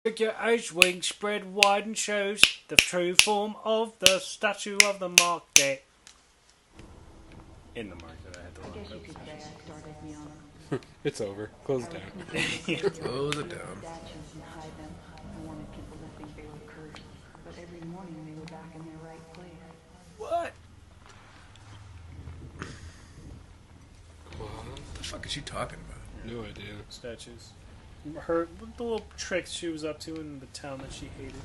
With your H wings spread wide and shows the true form of the statue of the market. In the market, I had the wrong guess you purpose. could say I started me on It's over. Close it down. Close it down. statues and hide them. I wanted people to think they were cursed, but every morning they were back in their right place. What? What? The fuck is she talking about? No idea. Statues. Her the little tricks she was up to in the town that she hated.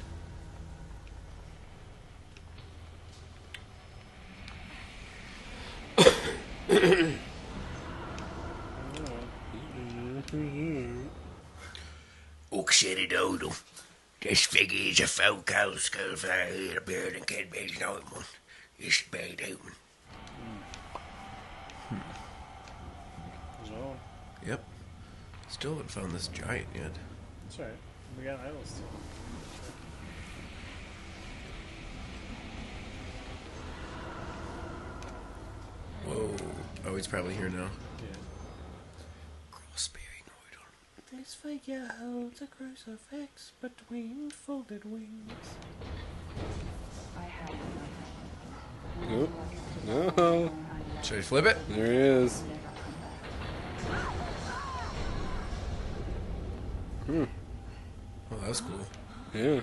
Oxydoodle. This figure is a folk house school for a bird and kid based on one. It's bad open. So, Yep. Still haven't found this giant yet. that's right. We got idols too. Whoa. Oh, he's probably here now. Yeah. Cross-bearing idol. This figure holds a crucifix between folded wings. I had Nope. No. Should I flip it? There he is. Hmm. Oh, that's cool. Yeah.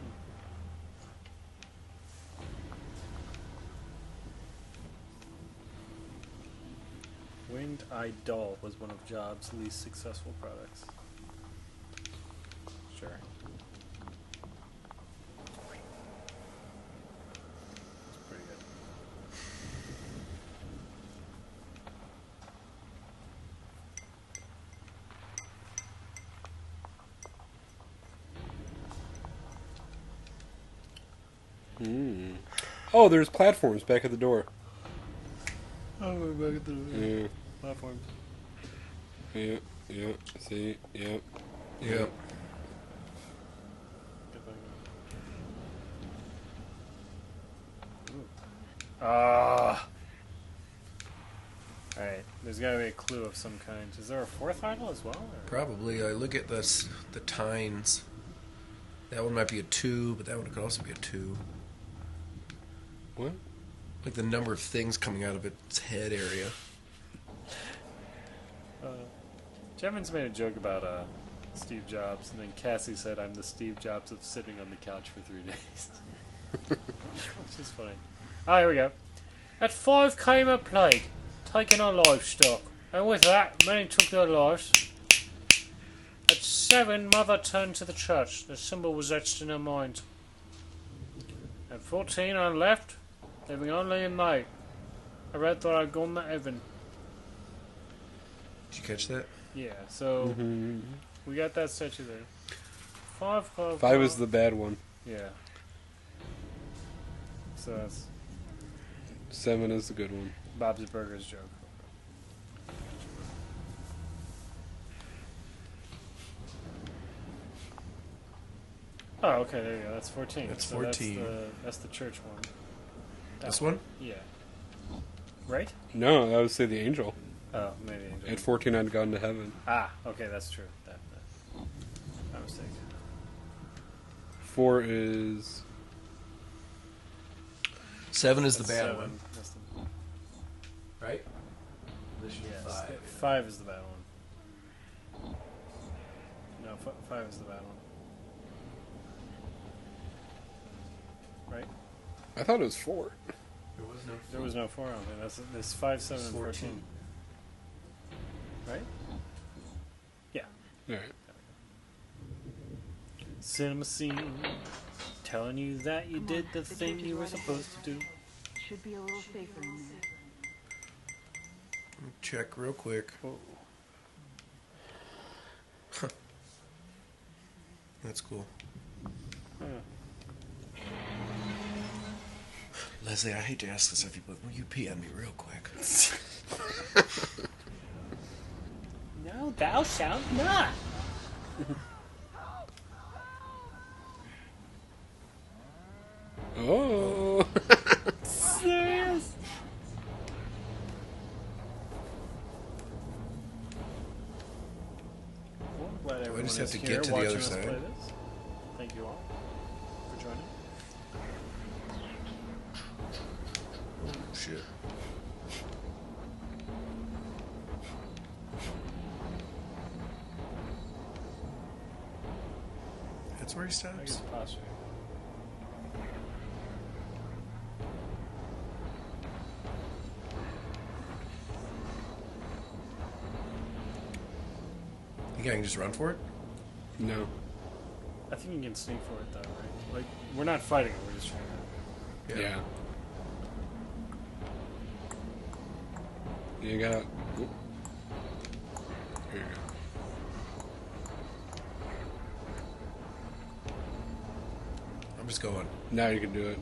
Wind Eye Doll was one of Jobs' least successful products. Sure. It's pretty good. Hmm. Oh, there's platforms back at the door. Oh, we're back at the Yeah. platforms. Yeah. Yeah. See. Yep. Yep. Ah. Alright, there's gotta be a clue of some kind. Is there a fourth idol as well? Or? Probably. I look at this, the tines. That one might be a 2, but that one could also be a 2. What? Like the number of things coming out of its head area. Jevons made a joke about Steve Jobs, and then Cassie said, "I'm the Steve Jobs of sitting on the couch for 3 days." Which is funny. Ah, here we go. At 5 came a plague, taking our livestock, and with that, many took their lives. At 7, Mother turned to the church. The symbol was etched in her mind. At 14, I left, living only in May. I read that I'd gone to heaven. Did you catch that? Yeah, so we got that statue there. 5, 5, 5 is the bad one. Yeah. So that's 7 is the good one. Bob's Burgers joke. Oh, okay, there you go. That's 14. That's So 14. That's the church one. This one? Yeah. Right? No, I would say the angel. Oh, maybe. Angel. At 14, I'd gone to heaven. Ah, okay, that's true. That my mistake. 4 is 7 is the That's bad 7. one. That's the, Right? yes, 5 is the bad one. No, 5 is the bad one. Right? I thought it was 4. There was no 4 on there. That's 5, 7, and 14. Right? Yeah. Alright. Cinema scene telling you that you did the thing you were supposed to do. Should be a little safer in there. Check real quick. Whoa. That's cool. Huh. Leslie, I hate to ask this of you, but will you pee on me real quick? No, thou shalt not. Oh! Serious? Well, I'm glad Do I everyone just have is to here get to the watching other us side? play this. Thank you shit. That's where he I stops? guess posture. You can just run for it? No. I think you can sneak for it, though, right? Like, we're not fighting it, we're just trying to... Yeah. You got. Oop. Here you go. I'm just going. Now you can do it.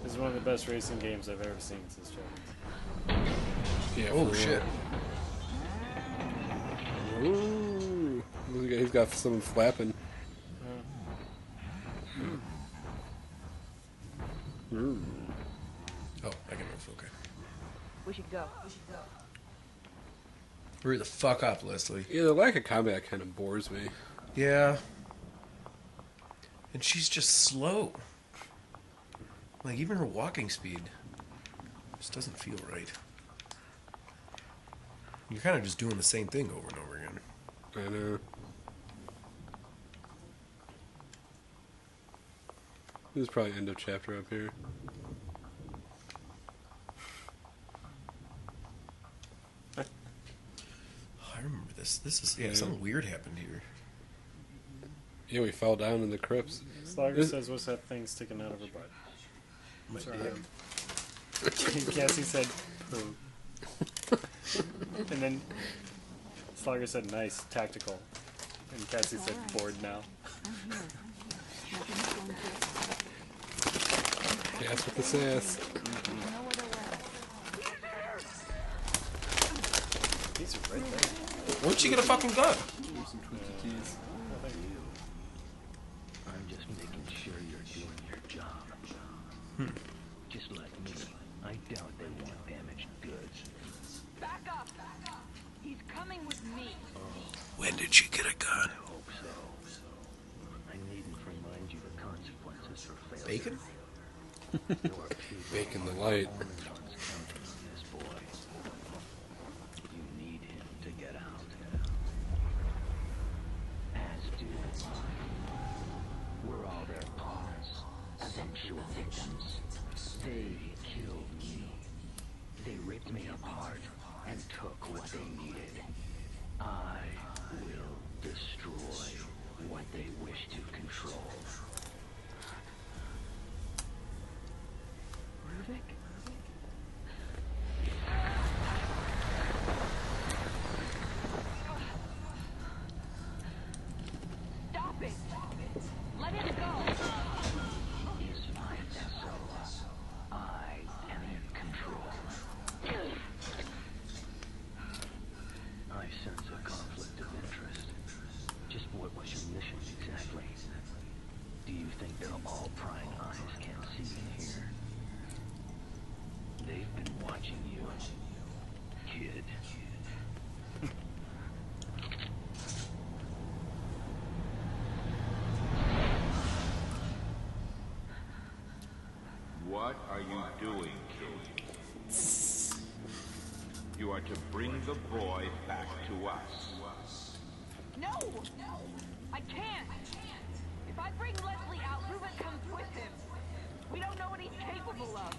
This is one of the best racing games I've ever seen since Jevons. Yeah. Oh, for shit. real. Ooh. He's got some flapping. Ooh. Oh, I can move. Okay. We should go. Hurry the fuck up, Leslie. Yeah, the lack of combat kind of bores me. Yeah. And she's just slow. Like, even her walking speed just doesn't feel right. You're kind of just doing the same thing over and over again. I know. This is probably end of chapter up here. Oh, I remember this. This is, Yeah. something weird happened here. Yeah, we fell down in the crypts. Slugger This- says, what's that thing sticking out of her butt? My Sorry. dick. Cassie said, poo. And then Slugger said, nice, tactical. And Cassie said, bored now. Gas with the sass. These are right there. Where'd she get a fucking gun? I'm just making sure you're doing your job. Just like me, I doubt they want damaged goods. Back up! He's coming with me. When did she get a gun? I hope so. I needn't remind you the consequences for failure. Bacon? Your people Bacon the light. are counting on this boy. You need him to get out. As do I. We're all their pawns, eventual victims. They killed me. They ripped me apart and took what they needed. I will destroy what they wish to control. Ruvik? Stop it! Let him go! Is my SO. I am in control. I sense a conflict of interest. Just what was your mission exactly? Do you think they're all prying eyes can't see in here? They've been watching you, kid. What are you doing, kid? You are to bring the boy back to us. No! I can't! If I bring Leslie out, Ruvik comes with him. We don't know what he's capable of.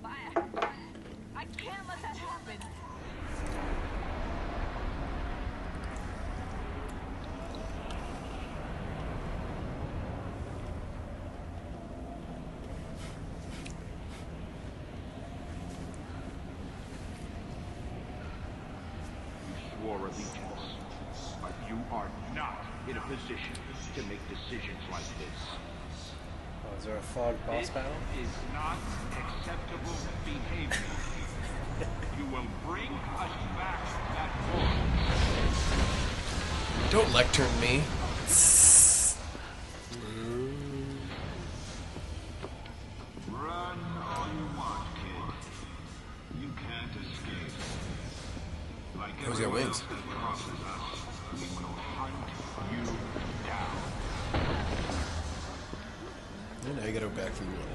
I can't let that happen. You swore allegiance, but you are not in a position to make decisions like this. Oh, is there a fog boss This battle? is not acceptable behavior. You will bring us back that boy. Don't lecture me. Run all you want, kid. You can't escape. Like Who's got everyone wings? else that crosses us, we will hunt you down. And now you gotta go back through the middle.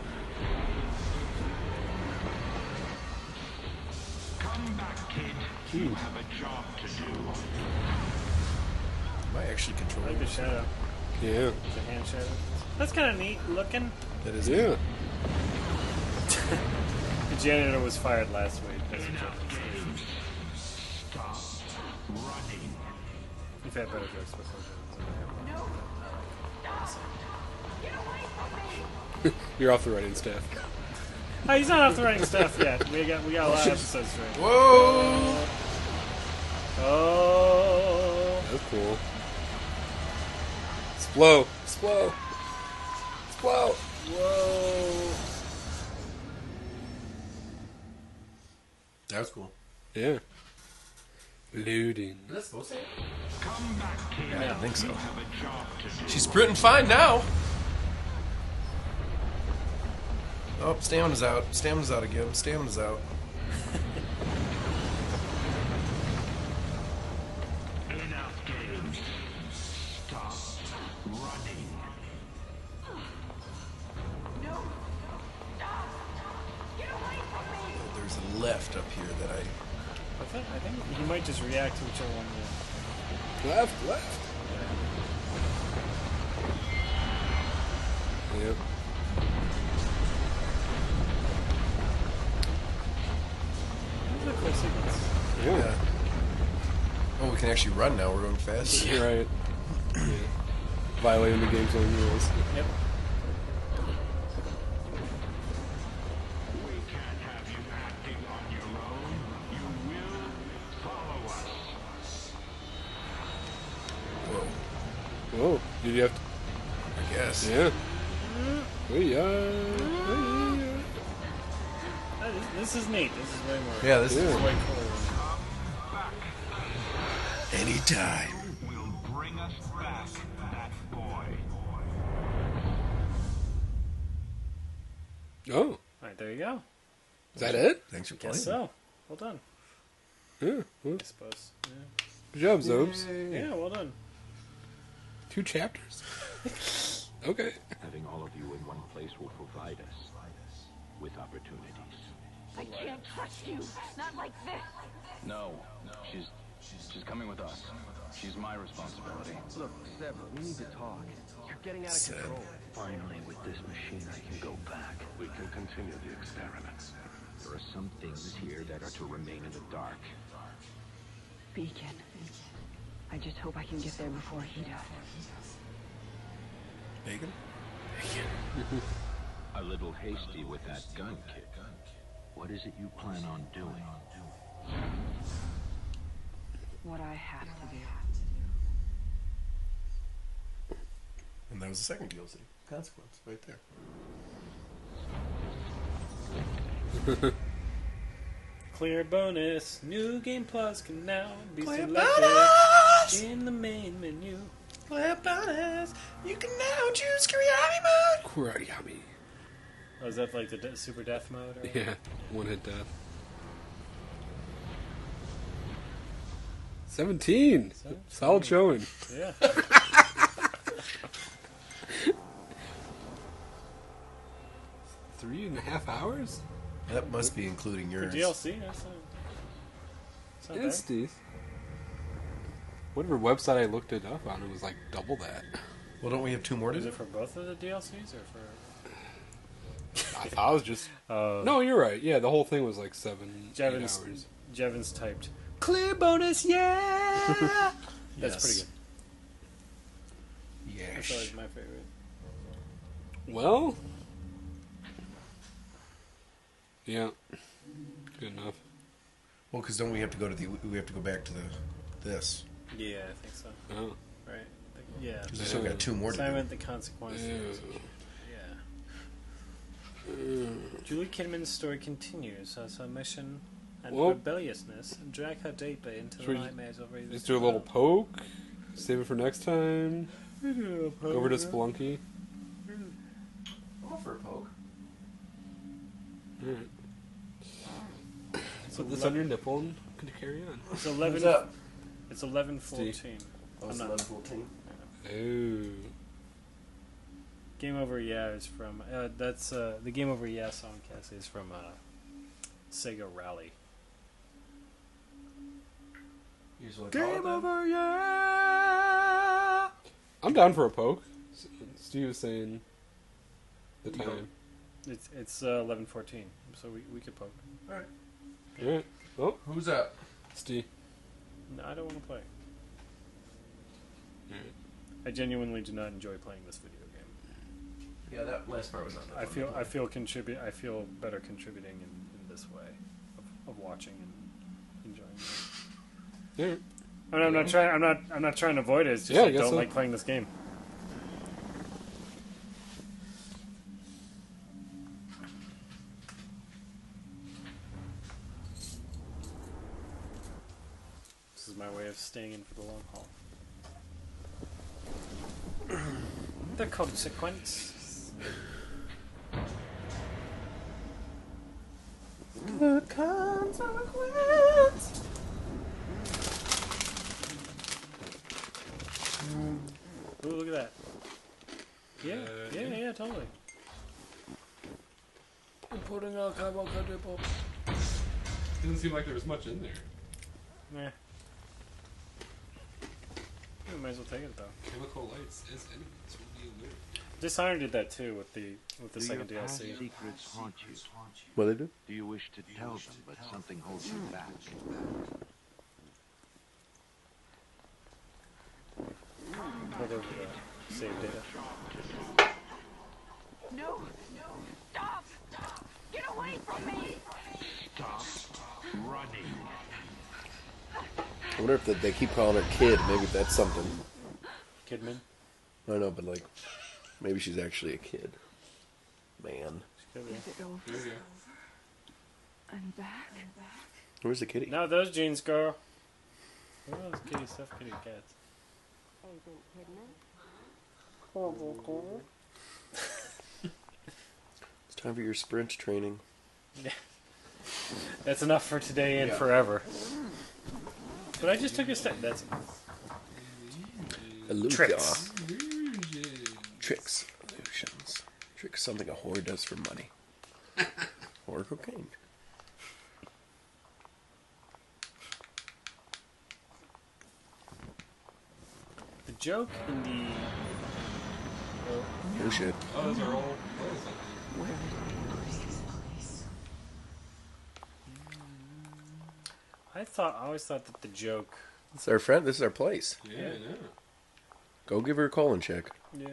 Come back, kid. You have a job to do. Am I actually I controlling like the shadow. Yeah. The hand shadow. That's kind of neat looking. That is Yeah. The janitor was fired last week. That's what Enough Jevin said. games. Stop running. You've had better jokes before, Jevin. No! Stop! Get away from me! You're off the writing staff. Oh, he's not off the writing stuff yet. We got a lot of episodes straight. Whoa! Oh. That's cool. Splo. Splo. Splo. Whoa. That was cool. Yeah. Looting. Is that supposed to? Come back, kid. I don't think so. You have a job to do. She's sprinting fine now. Oh, stamina's out. Stamina's out again. Stamina's out. Enough games. Stop running. No! Stop! Get away from me! There's a left up here that I... I think he might just react to whichever one we Left. Left. Yep. This is a cool sequence. Yeah. Oh, we can actually run now. We're going fast. You're right. Yeah. Violating the game's own rules. Yep. We can't have you acting on your own. You will follow us. Whoa. Whoa. Did you have to... I guess. Yeah. This is neat. This is way more. Yeah, this This is... is way cooler. Anytime. Will bring us back that boy. Oh. All right, there you go. Is that it? Thanks for playing. Guess so. Well done. Yeah. Well, I suppose. Yeah. good job, Xobes. Yeah. Well done. 2 chapters. Okay. Having all of you in one place will provide us with opportunities. I can't trust you! Not like this! No, she's coming with us. She's my responsibility. Look, Seb, we need to talk. You're getting out of Seb. control. Finally, with this machine, I can go back. We can continue the experiments. There are some things here that are to remain in the dark. Beacon. I just hope I can get there before he does. Bacon? A little hasty with that gun, kid. What is it you plan on doing? What I have to do. And that was the second DLC. Consequence, right there. Clear bonus. New game plus can now be Clear selected bonus! in the main menu. Clear bonus! You can now choose Karate mode! Kurayami. Oh, is that like the super death mode? Or Yeah. 1-hit death. 17. Solid showing. Yeah. 3.5 hours? That must be including For yours. DLC, that's not bad. It's Steve. Whatever website I looked it up on, it was like double that. Well, don't we have 2 more to Is do? it for both of the DLCs or for? I thought it was just. Oh, No, you're right. Yeah, the whole thing was like 7 8 Jevon's hours. Jevon's typed clear bonus. Yeah. That's Yes. pretty good. That's Yes. always my favorite. Well. Yeah. Good enough. Well, because don't we have to go to the... We have to go back to the... This. Yeah, I think so. Oh. Right. Yeah. Because we still got 2 more to do. Assignment, the consequences. Yeah. Julie Kidman's story continues as her mission and Well- rebelliousness drag her deeper into Should the we nightmares of raising Just do a little poke. Save it for next time. poke. Go over to Spelunky. Go for a poke. Alright. Put this on your nipple and carry on. It's 11. What's up? It's 11:14. Oh, I'm it's not. 11:14. Oh. Game Over Yeah is from... that's the Game Over Yeah song, Cassie, is from Sega Rally. You just want to call it Game then? Over Yeah! I'm down for a poke. Steve was saying the You go. time. It's 11:14, so we could poke. Alright. Alright. Oh, Who's up? Steve. No, I don't want to play. Alright. I genuinely do not enjoy playing this video game. Yeah, that last part was not that I fun. feel better contributing in this way of watching and enjoying it. Alright. I mean, I'm not trying to avoid it. It's just Yeah, I I guess don't so. like playing this game. This is my way of staying in for the long haul. The consequence. The consequence. Ooh, look at that. Yeah, yeah, totally. I'm putting a carbon quadruple. Doesn't seem like there was much in there. Nah. You might as well take it though. Chemical lights as enemies will be alert. Dishonored did that too with the Do second your past DLC. secrets haunt you? What they do? Do you wish to tell them, but something holds you back? Put over the save data. No! Stop! Get away from me! Stop running. I wonder if they keep calling her kid. Maybe that's something. Kidman. I don't know, but like, maybe she's actually a kid. Man. Is it over? There you go. I'm back. Where's the kitty? No, those jeans, girl. Where are those kitty stuff, kitty cats? It's time for your sprint training. Yeah. That's enough for today and forever. But I just took a step. That's Illusion. tricks. Tricks. Illusions. Tricks something a whore does for money. Or cocaine. The joke in the... Oh shit. Oh, those are all clothes, I think. Where is my place? I always thought that the joke... It's our friend. This is our place. Yeah, I know. Go give her a colon check. Yeah.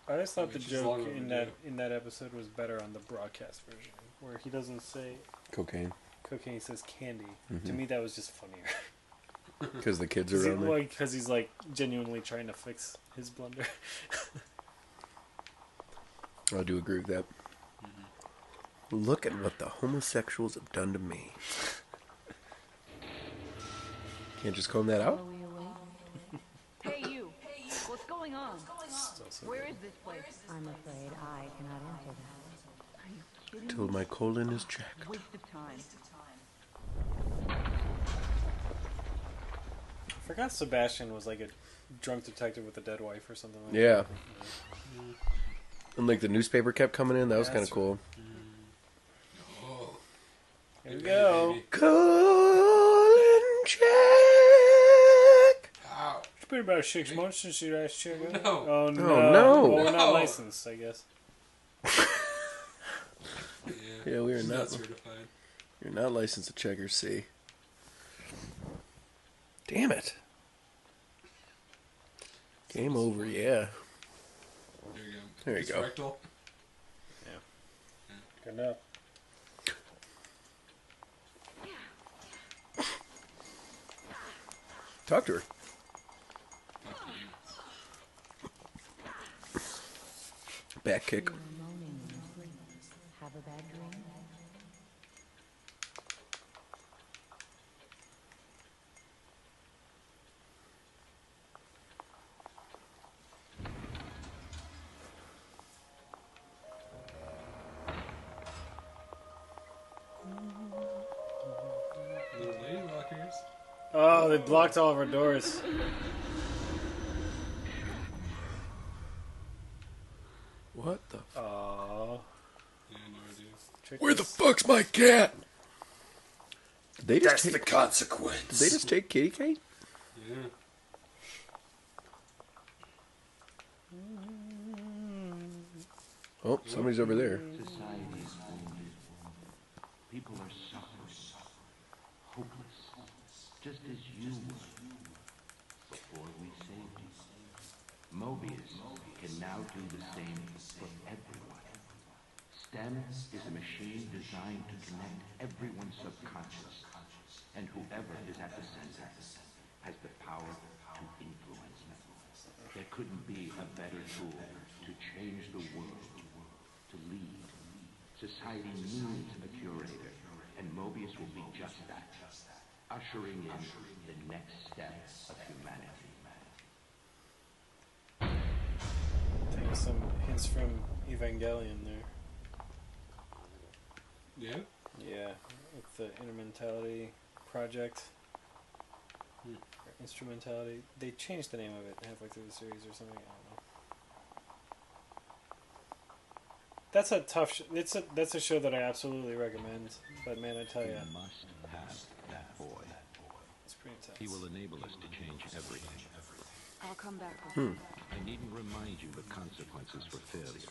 I always thought the Which is joke long in overdue. that episode was better on the broadcast version, where he doesn't say Cocaine. cocaine, he says candy. To me, that was just funnier. Because the kids are around there. Because he's like genuinely trying to fix his blunder. I do agree with that. Look at what the homosexuals have done to me. Can't just comb that out? Hey, you! What's going on? Where is this place? I'm afraid I cannot answer that. Are you kidding Till me? my colon is checked. Waste of time. I forgot Sebastian was like a drunk detective with a dead wife or something like Yeah. that. And like the newspaper kept coming in. That was kind of That's cool. Oh. Here we go. Baby. Colon check. Ow. It's been about 6 months since you last checked. No. Oh no. Oh, no. Well, we're not No. licensed, I guess. Yeah, we are She's not. certified. You're not licensed to checkers C. Damn it. Game over, yeah. There you go. There you It's go. rectal. Good enough. Talk to her. Back kick. You are moaning in your sleep. Have a bad dream? Little lady lockers. Oh, they blocked all of our doors. What the? Aww. Yeah, no idea. Where the fuck's my cat? Did they just That's take the consequence. Did they just take Kitty Kate? Yeah. Oh, somebody's over there. Society is wounded. People are suffering. Hopeless. Just as you were. Before we saved you. Mobius can now do the same for everyone. STEM is a machine designed to connect everyone's subconscious. And whoever is at the center has the power to influence them. There couldn't be a better tool to change the world. To lead. Society needs a curator, and Mobius will be just that, ushering in the next step of humanity. Taking some hints from Evangelion there. Yeah? Yeah, with the Intermentality Project. Or Instrumentality. They changed the name of it halfway through the series or something. I don't know. That's a tough. That's a show that I absolutely recommend. But man, I tell you, We must have that boy. it's pretty tough. He will enable us to change everything. I'll come back. I needn't remind you the consequences for failure.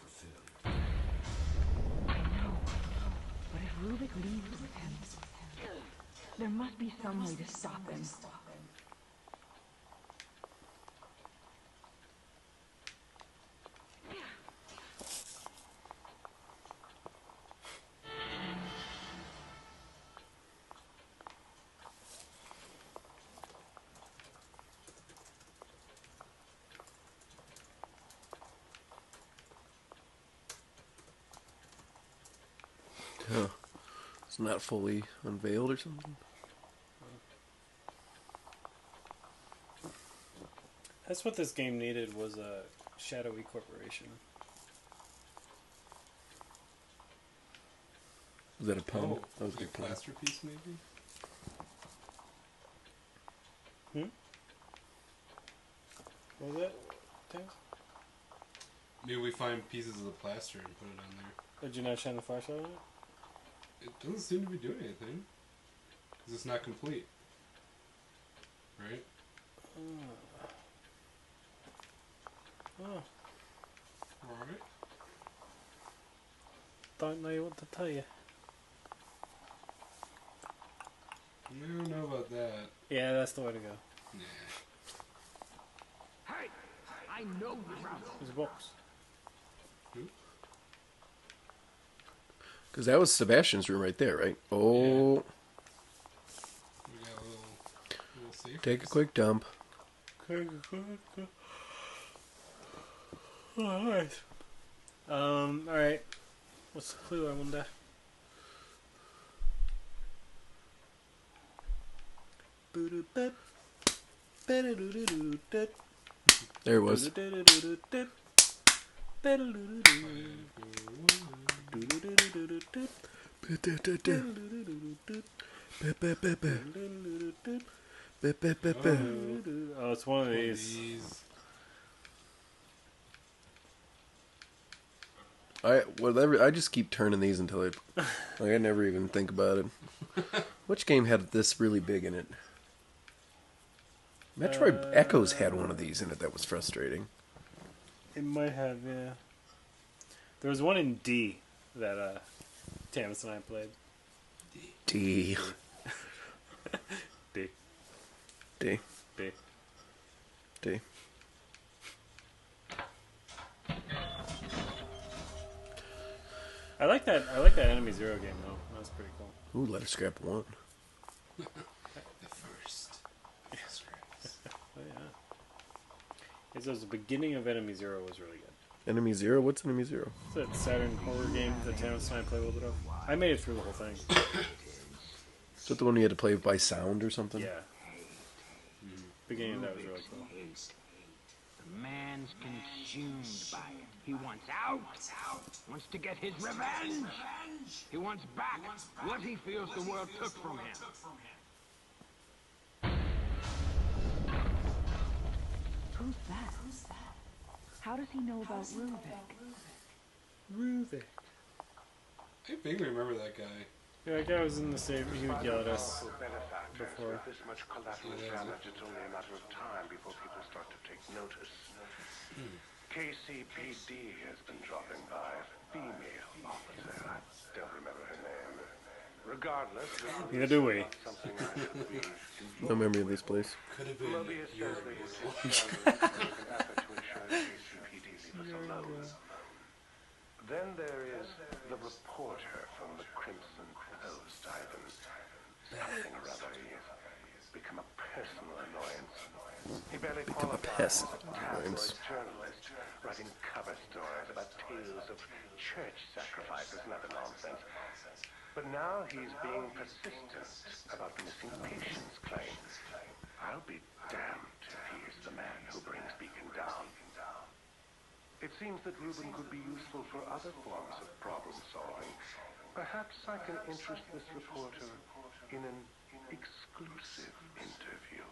I know. But if Rubik leaves with him, there must be some way to stop him. Huh. It's not fully unveiled or something. That's what this game needed, was a shadowy corporation. Was that a pun? Oh, That was a like good pun. plaster piece, maybe? What was that? Thanks. Maybe we find pieces of the plaster and put it on there. Did you not shine the flashlight on it? It doesn't seem to be doing anything. Because it's not complete. Right? Oh, Alright. don't know what to tell you. I don't know about that. Yeah, that's the way to go. Nah. Hey! I know you're out. There's a box. Because that was Sebastian's room right there, right? Oh. We got a little safe. Take a quick dump. Alright. Alright. What's the clue, I wonder? There it was. Oh, it's one of these. I just keep turning these until I never even think about it. Which game had this really big in it? Metroid Echoes had one of these in it that was frustrating. It might have, yeah. There was one in D that Tammis and I played. D. D. D. D. D. I like that Enemy Zero game though. That was pretty cool. Ooh, let us scrap one. The first. Oh yeah. It says the beginning of Enemy Zero was really good. Enemy Zero? What's Enemy Zero? It's that Saturn horror game that Tammis and I played a little bit of. I made it through the whole thing. Is that the one you had to play by sound or something? Yeah. Beginning of that was really cool. The man's consumed by it. He wants out. Wants to get his revenge. He wants back what he feels the world took from him. Who's that? How does he know about Rubik? Ruvik. I vaguely remember that guy. Yeah, that guy was in the same. He would yell at us before. With this much collateral damage, it's only a matter of time before people start to take notice. KCPD has been dropping by. Female officer. I don't remember her name. Regardless, Neither do we. something I should be. No memory of this place. Could have been Mobius your says they will role. take an effort to ensure KCPD leave us alone. Then there is the reporter from the Crimson Post, Ivan. Something or other. He's become a personal annoyance. He barely qualifies as a tabloid journalist, writing cover stories about tales of church sacrifices and other nonsense. But now he's being persistent about the missing patients claim. I'll be damned if he is the man who brings Beacon down. It seems that Reuben could be useful for other forms of problem solving. Perhaps I can interest this reporter in an exclusive interview.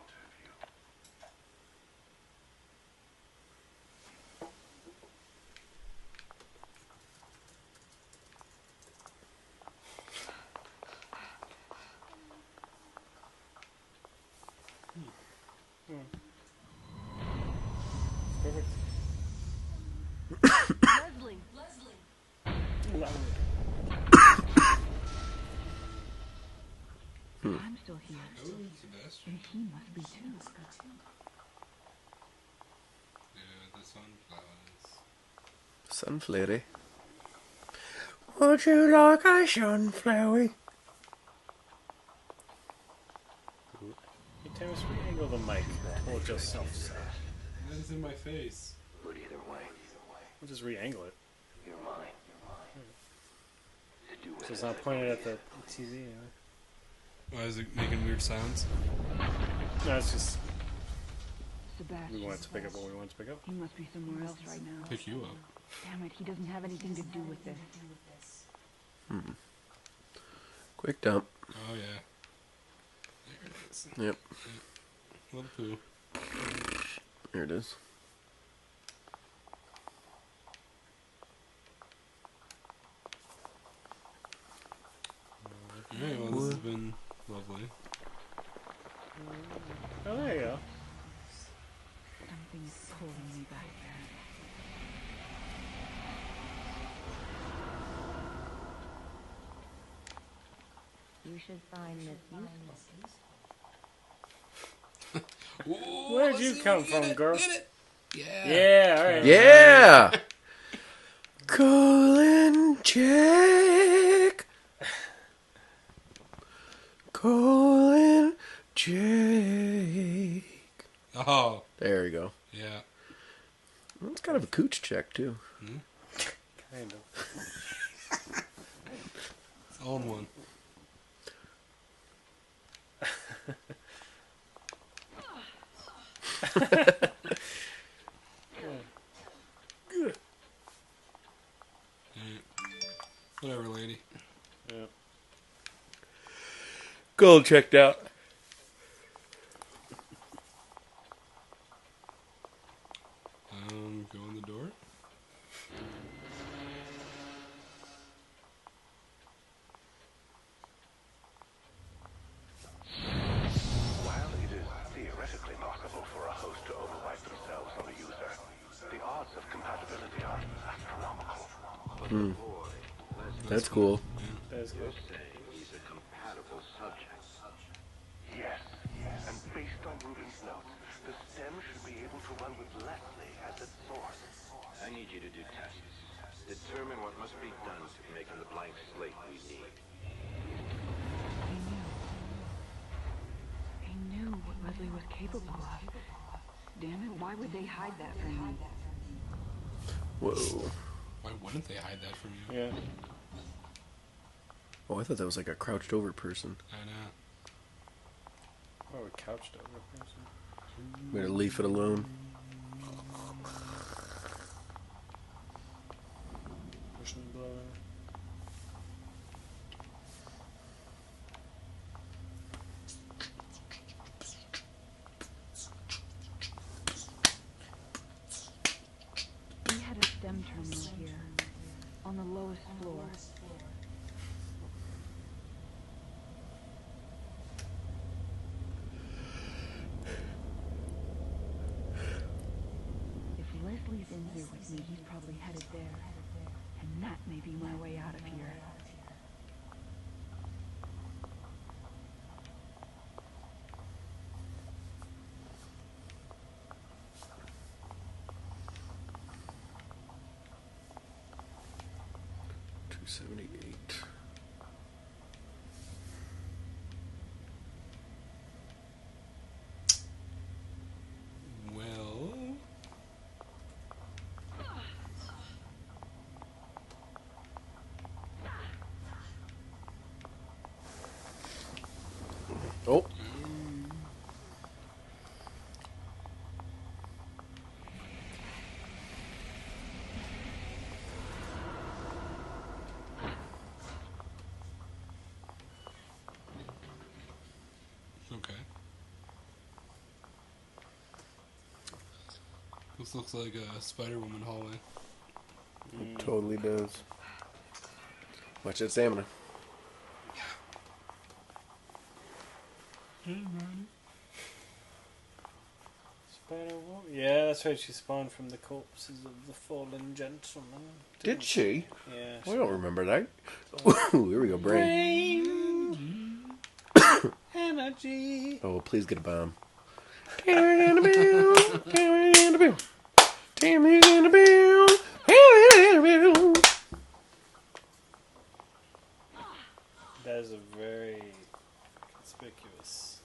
Perfect. Leslie. I'm still here. Oh, Sebastian. And he must be too. Yeah, the sunflowers. Sunflowery. Would you like a sunflower? Hey, Tammis, re-angle the mic. Told yourself. That is in my face. But either way, We'll just re-angle it. you're mine. So it's not pointed at the TV anyway. Why is it making weird sounds? No, it's just Sebastian. we wanted to pick up what we wanted to pick up. He must be somewhere else right now. Pick you up. Damn it, he doesn't have anything to do with this. Quick dump. Oh yeah. There it is. Yep. Little poo. There it is. Alright, well this has been lovely. Oh, there you go. Something is pulling me back there. You should find this useful. Ooh, Where'd let's you see if come we get from, it, girl? get it. Yeah. Yeah, alright. Yeah! Colin Jake! Colin Jake. Oh. There you go. Yeah. Well, it's kind of a cooch check, too. Kind of. It's own one. Whatever, lady. Yeah. Goal checked out. Go in the door. While it is theoretically possible for a host to overwrite themselves on a user, the odds of compatibility are astronomical. That's cool. That's good. He's a compatible subject. Yes, and based on Reuben's notes, the stem should be able to run with Leslie as its source. I need you to do tests. Determine what must be done to make him the blank slate we need. He knew what Leslie was capable of. Damn it, why would they hide that from me? Whoa. Why wouldn't they hide that from you? Yeah. Oh, I thought that was like a crouched over person. I know. Oh, we couched over a person. Better leave it alone. Pushing the blower. He had a stem terminal here. on the lowest floor. If Leslie's in there with me, he's probably headed there. And that may be my way out of here. $278. Well, Oh. okay. This looks like a Spider-Woman hallway. It totally does. Watch that stamina. Spider-Woman? Yeah, that's right. She spawned from the corpses of the fallen gentleman. Did she? Yeah. I don't remember that. Ooh, here we go, brain. Energy. Oh, please get a bomb. Tammy's in the bill. Tammy's in the bill. Tammy's in the bill. Tammy's in the bill. That is a very conspicuous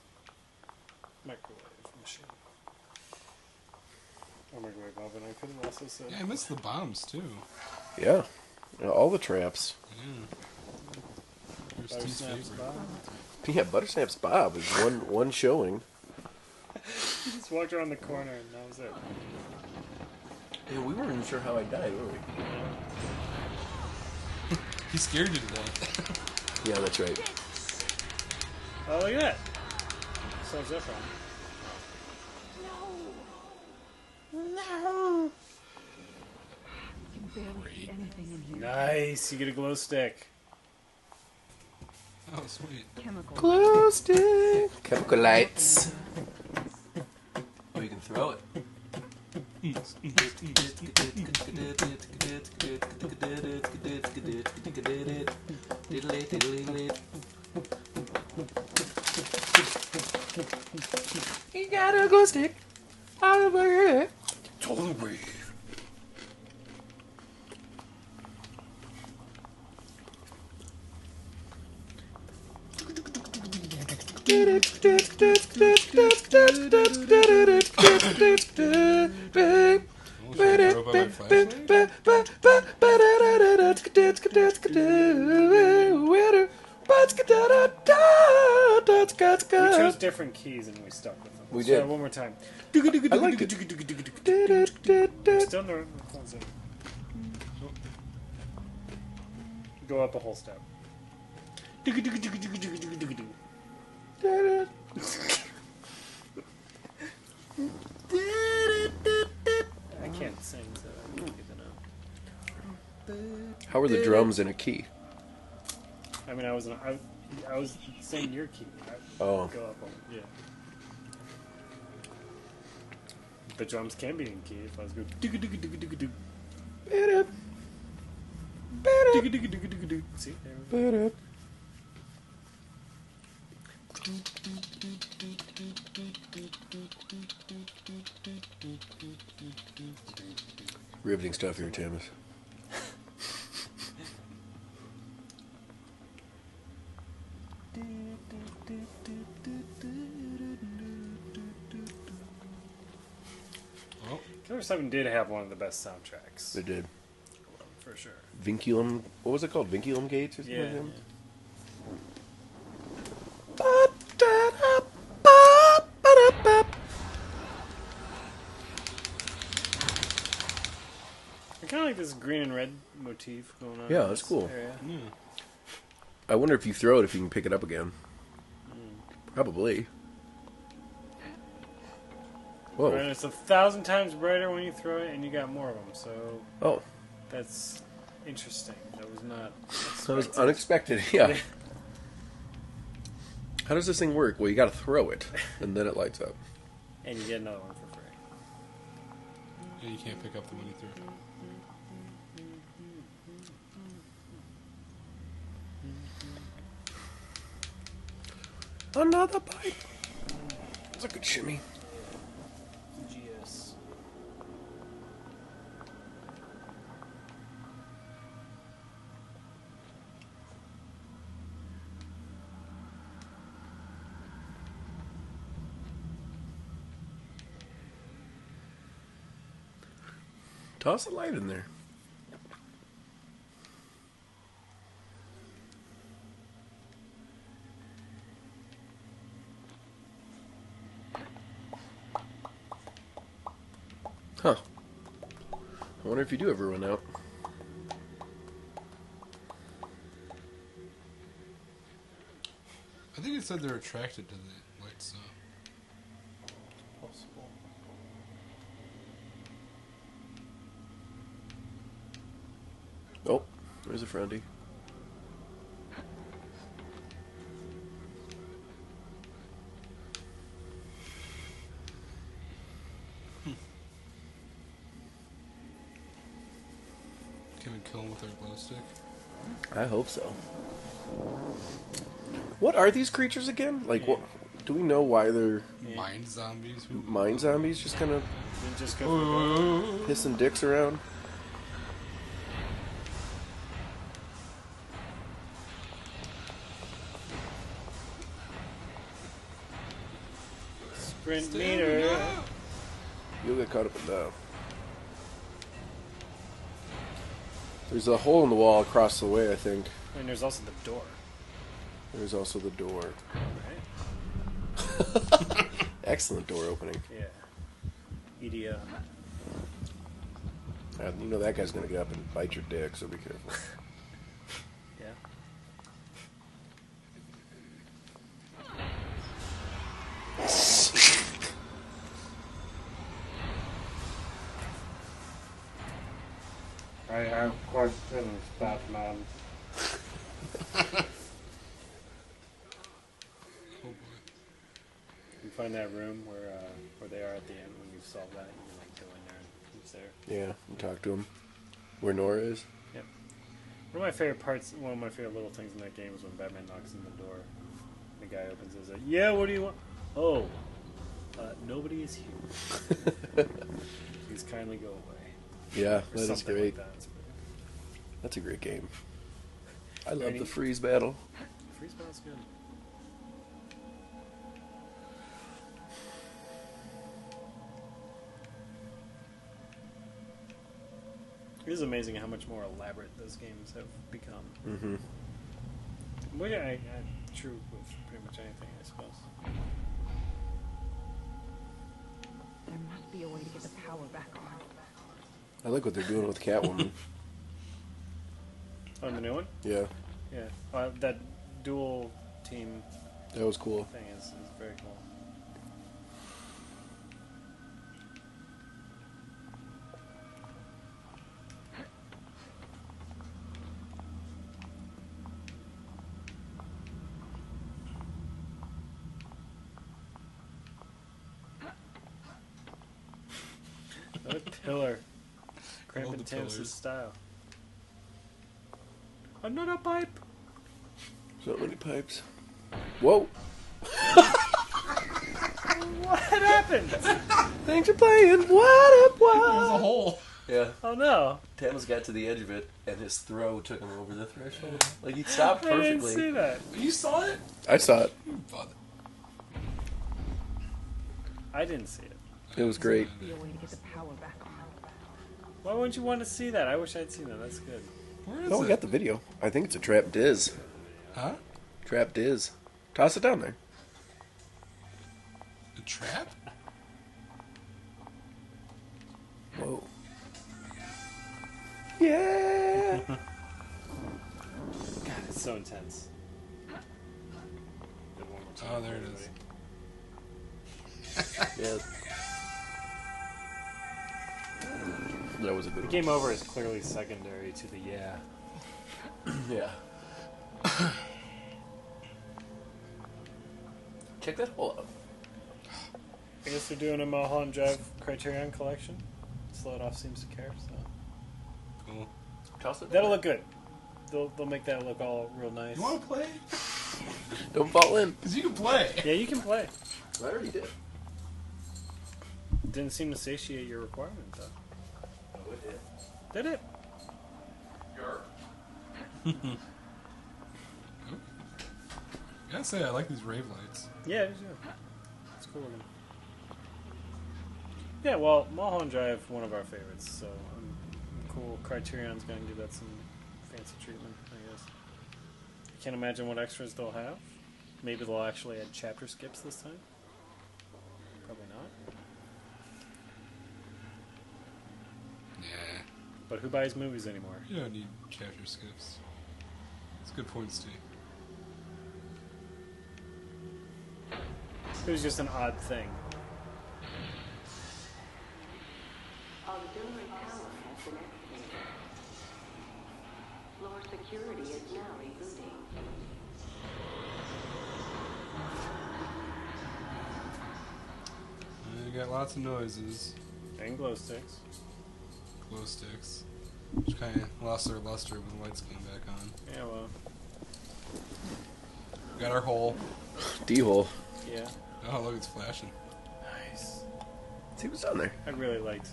microwave machine. Or microwave oven, I could have also said. Yeah, I missed the bombs too. Yeah. All the traps. Yeah. Here's Butter Steve's Snaps favorite. Bob. Yeah, Buttersnaps Bob is one showing. He just walked around the corner and that was it. Yeah, we weren't even sure how I died, were we? He scared you to death. Yeah, that's right. Oh, look at that. Solves that problem. No! You can barely see anything in here. Nice, you get a glow stick. Oh, sweet. Chemical. Glow stick. Chemical lights. Oh, you can throw it. You got a glow stick. Out of my head. Totally. We chose different keys and we stuck with them. We Let's did. try one more time. I liked it. Still in the closet. Go up a whole step. I can't sing, so I don't get to know. How are the drums in a key? I mean, I was saying your key. Oh. Go up on yeah. The drums can be in key if I was going. See? There we go. Riveting stuff here, Tammis. Well, Killer 7 did have one of the best soundtracks. They did. For sure. Vinculum. What was it called? Vinculum Gates or something Yeah. like that? I kind of like this green and red motif going on. Yeah, in that's this cool. area. I wonder if you throw it, if you can pick it up again. Probably. Whoa. Right, it's 1,000 times brighter when you throw it, and you got more of them. So Oh. that's interesting. That was not. That was unexpected. Yeah. How does this thing work? Well, you got to throw it, and then it lights up. And you get another one for free. Yeah, you can't pick up the money through. Another pipe. That's a good shimmy. GS. Toss a light in there. Huh. I wonder if you do ever run out. I think it said they're attracted to the light stuff. Possible. Oh, there's a friendly. Can we kill him with our glow stick? I hope so. What are these creatures again? Like, what? Do we know why they're Mind zombies? mind zombies? Just kind of Didn't just go for the pissing dicks around. sprint meter. You'll get caught up in that. There's a hole in the wall across the way, I think. And there's also the door. There's also the door. Right? Excellent door opening. Yeah. EDM. You know that guy's gonna get up and bite your dick, so be careful. Yeah. I have questions, Batman. You find that room where they are at the end. When you solve that, you can like go in there and he's there. Yeah, and talk to him. Where Nora is. Yep. One of my favorite parts, one of my favorite little things in that game is when Batman knocks on the door. The guy opens it and says, "Yeah, what do you want?" "Oh, nobody is here. Please kindly go away." Yeah, Or that is something great. Like that. That's a great game. I love the freeze battle. Freeze battle's good. It is amazing how much more elaborate those games have become. Mm-hmm. Which true with pretty much anything, I suppose. There must be a way to get the power back on. I like what they're doing with Catwoman. Oh, the new one? Yeah, Yeah. That dual team that was cool. thing is very cool. Another pillar. Cramping the Tammis' pillars. style. Another pipe! So many pipes. Whoa! What happened? Thanks for playing. What up, what? There's a hole. Yeah. Oh no. Tammis got to the edge of it, and his throw took him over the threshold. Like, he stopped I didn't perfectly. see that. You saw it? I saw it. Bother. I didn't see it. It was great. Be a way to get the power back on. Why wouldn't you want to see that? I wish I'd seen that. That's good. Where is Oh, it? we got the video. I think it's a trap diz. Huh? Trap diz. Toss it down there. A trap? Whoa. Yeah! God, it's so intense. Good one more time Oh, there for it is. Yeah. That was a The good game over is clearly secondary to the yeah. one. Yeah. Check that hole out. I guess they're doing a Mulholland Drive Criterion collection. Slow It Off seems to care, so Cool. Toss it. that'll look good. They'll make that look all real nice. You want to play? Don't fall in. Because you can play. Yeah, you can play. I already did. Didn't seem to satiate your requirement though. Oh, it did. Did it? I gotta say, I like these rave lights. Yeah, it is. Yeah. It's cool looking. Yeah, well, Mulholland Drive, one of our favorites, so I'm cool. Criterion's gonna give that some fancy treatment, I guess. I can't imagine what extras they'll have. Maybe they'll actually add chapter skips this time. Probably not. Yeah. But who buys movies anymore? You don't need chapter skips. It's a good point, Steve. It was just an odd thing. Auxiliary power has been activated. Floor security is now rebooting. You got lots of noises. And glow sticks. Glow sticks. Which kind of lost their luster when the lights came back on. Yeah, well. We got our hole. D-hole. Yeah. Oh, look, it's flashing. Nice. See what's on there. I really liked.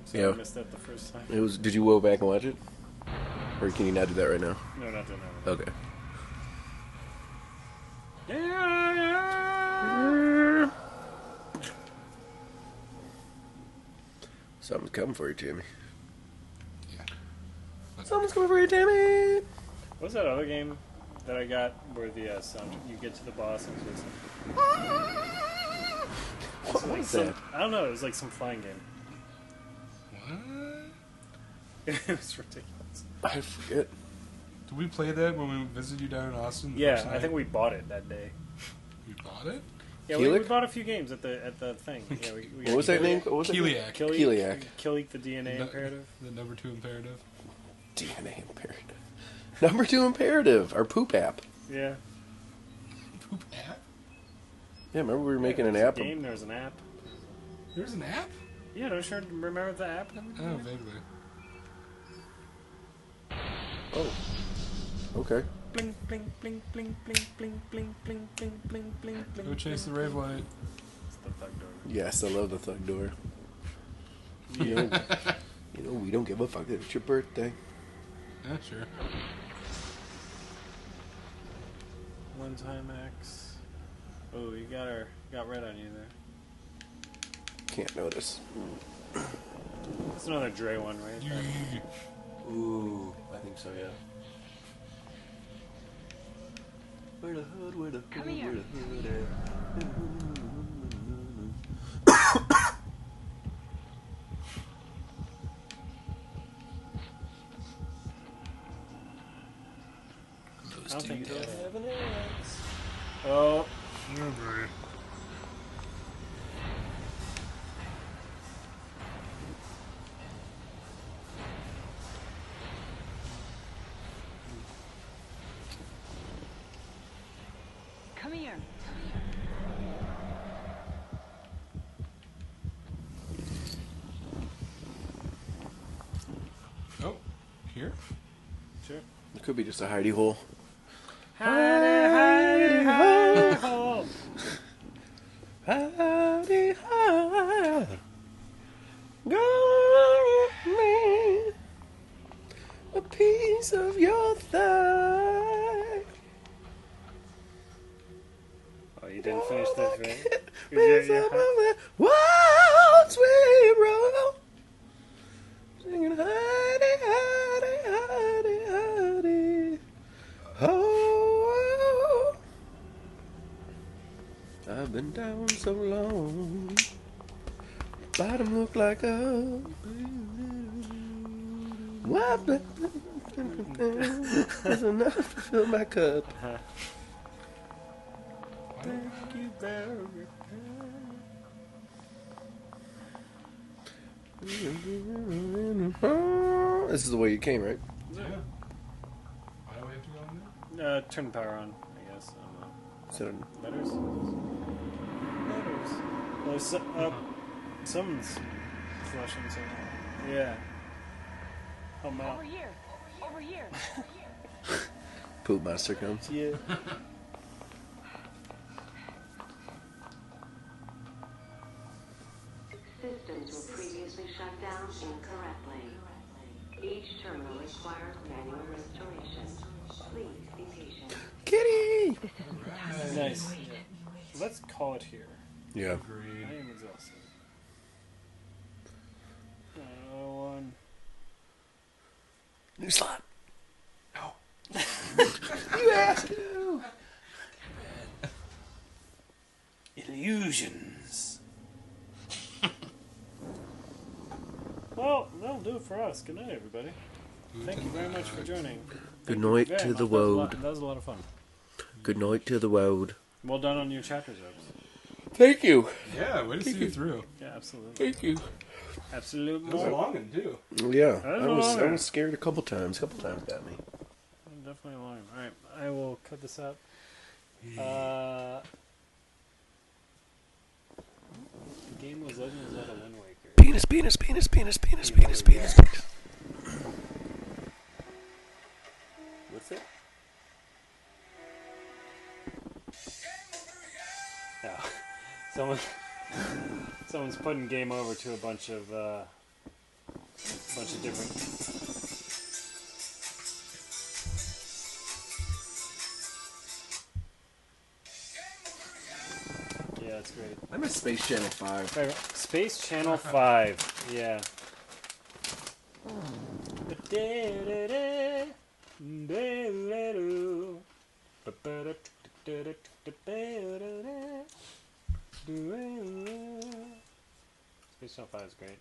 So Yeah. I missed that the first time. It was. Did you go back and watch it? Or can you not do that right now? No, not doing that. Okay. Yeah. Something's coming for you, Timmy. Yeah. Something's coming for you, Timmy. What's that other game that I got where the sound you get to the boss and it's What like was some, that? I don't know. It was like some flying game. What? It was ridiculous. I forget. Did we play that when we visited you down in Austin? the Yeah, first I night? think we bought it that day. We bought it? Yeah, we Keelik? bought a few games at the thing. Yeah, we What was that name? What was it? Keliak. Keliak. Keliak, the DNA No- imperative. The number 2 imperative. DNA imperative. Number 2 imperative. Our poop app. Yeah. Poop app? Yeah, remember we were making an There's a app. game. There's an app. There's an app? Yeah, don't you remember the app? Oh, vaguely. Oh. Okay. Bling, bling, bling, bling, bling, bling, bling, bling, bling, bling, bling, Go bling. chase the rave light. It's the thug door. Yes, I love the thug door. You know, we don't give a fuck that it's your birthday. Yeah, sure. One time X. Oh, you got red on you there. Can't notice. It's another Dre one, right? Ooh, I think so, yeah. Where the hood, where the hood, Come here. where the hood at? I don't think so. Oh. Come here. Oh, here? Sure. It could be just a hidey hole. Hidey, hidey, hidey, ho. Hidey, hidey. Go give me a piece of your thigh. Oh, you didn't finish this, right? Piece of my wild sweet roll. Singing hidey, hidey, hidey, hidey. Oh, I've been down so long. Bottom look like a. What? That's enough to fill my cup. Thank you very much. This is the way you came, right? Yeah. Why do we have to go in there? Turn the power on, I guess. I don't know. So, Letters? Letters. Well, someone's flushing something. Yeah. Oh, Mel. Over here. Over here. Poop Master comes. Yeah. Systems were previously shut down incorrectly. Each terminal requires manual restoration. Please be patient. Kitty! This isn't the time to Nice. wait. Let's call it here. Yeah. Agreed. I am exhausted. One. New slot. No. You asked to. Illusions. Well, that'll do it for us. Good night, everybody. Thank you very much for joining. Good night Very to much. the That was a lot- world. That was a lot of fun. Good night to the world. Well done on your chapters, Oaks. Thank you. Yeah, way to see you through. Yeah, absolutely. Thank you. Absolutely. It was a long one, too. Yeah, That was I was longer. scared a couple times. A couple times got me. Definitely long. Alright, I will cut this up. The game was Legend of Zelda Wind Waker. Penis, penis, penis, penis, penis, penis, penis, penis. What's it? Oh. Someone's putting game over to a bunch of different. Yeah, that's great. I miss Space Channel 5. Space Channel 5. Yeah. Space Channel 5 is great.